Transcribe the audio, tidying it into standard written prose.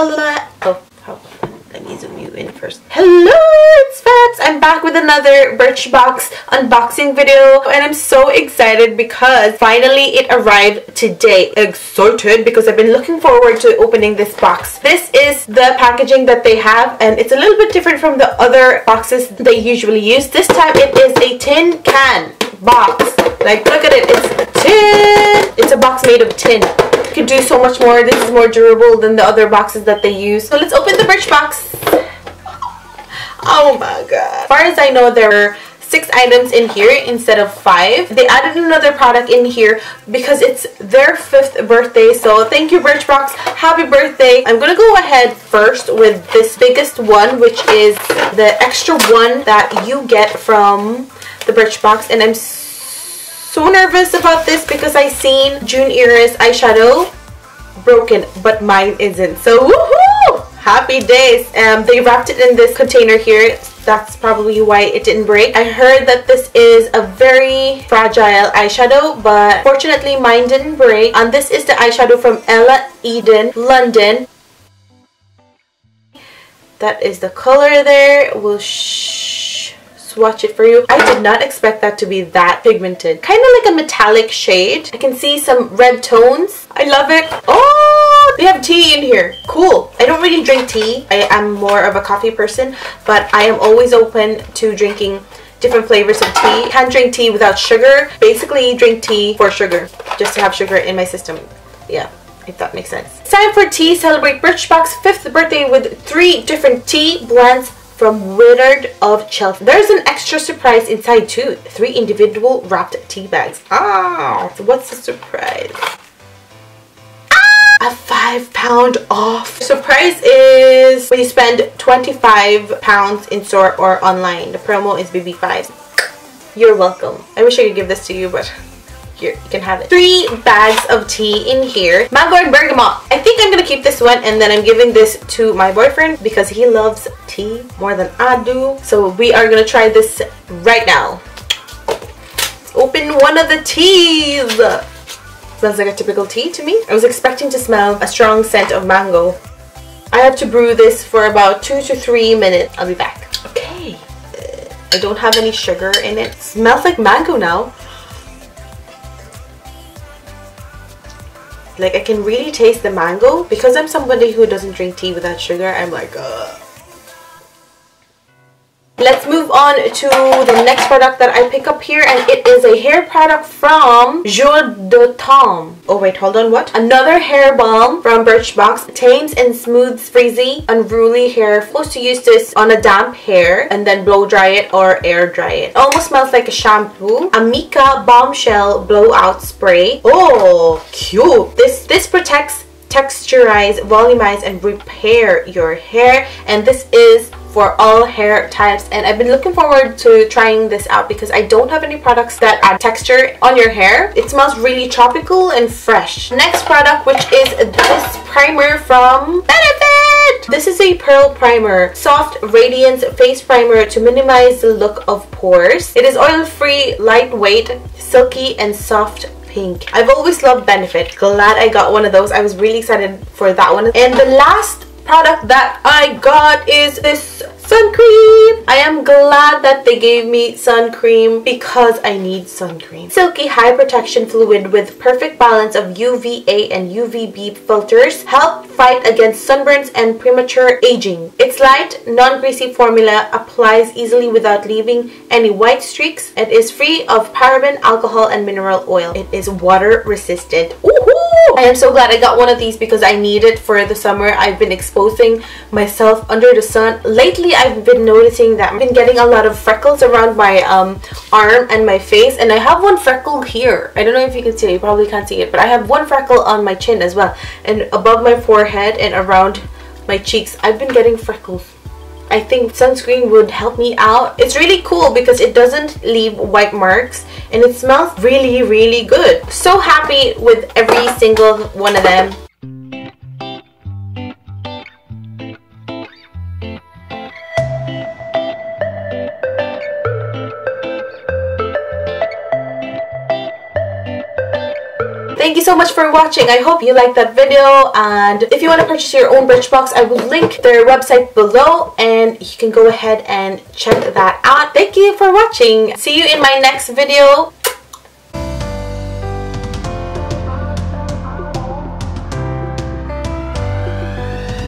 Oh, let me zoom you in first. Hello, it's Febs. I'm back with another Birchbox unboxing video, and I'm so excited because finally it arrived today. Excited because I've been looking forward to opening this box. This is the packaging that they have, and it's a little bit different from the other boxes they usually use. This time it is a tin can box. Like, look at it, it's tin. It's a box made of tin. Could do so much more. This is more durable than the other boxes that they use. So let's open the Birchbox. Oh my god. As far as I know, there are 6 items in here instead of 5. They added another product in here because it's their 5th birthday. So thank you, Birchbox. Happy birthday. I'm gonna go ahead first with this biggest one, which is the extra one that you get from the Birchbox, and I'm so nervous about this because I seen June Era's eyeshadow broken, but mine isn't. So woohoo! Happy days. They wrapped it in this container here. That's probably why it didn't break. I heard that this is a very fragile eyeshadow, but fortunately mine didn't break. And this is the eyeshadow from Ella Eden, London. That is the color there. We'll swatch it for you. I did not expect that to be that pigmented. Kind of like a metallic shade. I can see some red tones. I love it. Oh, they have tea in here. Cool. I don't really drink tea. I am more of a coffee person, but I am always open to drinking different flavors of tea. Can't drink tea without sugar. Basically drink tea for sugar, just to have sugar in my system. Yeah, if that makes sense. It's time for tea. Celebrate Birchbox's 5th birthday with 3 different tea blends from Wizard of Chelsea. There's an extra surprise inside too. 3 individual wrapped tea bags. Ah, so what's the surprise? A £5 off. Surprise is when you spend £25 in store or online. The promo is BB5. You're welcome. I wish I could give this to you, but here, you can have it. 3 bags of tea in here. Mango and bergamot. I think I'm gonna keep this one, and then I'm giving this to my boyfriend because he loves tea more than I do. So we are gonna try this right now. Let's open one of the teas. Smells like a typical tea to me. I was expecting to smell a strong scent of mango. I have to brew this for about 2 to 3 minutes. I'll be back. Okay. I don't have any sugar in it. Smells like mango now. Like, I can really taste the mango. Because I'm somebody who doesn't drink tea without sugar, I'm like, ugh. Let's move on to the next product that I pick up here, and it is a hair product from Jour de Temps. Oh wait, hold on, what? Another hair balm from Birchbox. Tames and smooths frizzy, unruly hair. Supposed to use this on a damp hair and then blow dry it or air dry it. Almost smells like a shampoo. Amica Bombshell Blowout Spray. Oh, cute. This protects, texturize, volumize, and repair your hair, and this is for all hair types. And I've been looking forward to trying this out because I don't have any products that add texture on your hair. It smells really tropical and fresh. Next product, which is this primer from Benefit. This is a pearl primer, soft radiance face primer to minimize the look of pores. It is oil-free, lightweight, silky, and soft pink. I've always loved Benefit. Glad I got one of those. I was really excited for that one. And the last product that I got is this sun cream. I am glad that they gave me sun cream because I need sun cream. Silky high protection fluid with perfect balance of UVA and UVB filters help fight against sunburns and premature aging. Its light, non-greasy formula applies easily without leaving any white streaks. It is free of paraben, alcohol, and mineral oil. It is water resistant. Woohoo! I am so glad I got one of these because I need it for the summer. I've been exposing myself under the sun. Lately, I've been noticing that I've been getting a lot of freckles around my arm and my face, and I have one freckle here. I don't know if you can see it. You probably can't see it, but I have one freckle on my chin as well, and above my forehead and around my cheeks. I've been getting freckles. I think sunscreen would help me out. It's really cool because it doesn't leave white marks and it smells really, really good. So happy with every single one of them. Thank you so much for watching. I hope you liked that video, and if you want to purchase your own Birchbox, I will link their website below and you can go ahead and check that out. Thank you for watching. See you in my next video.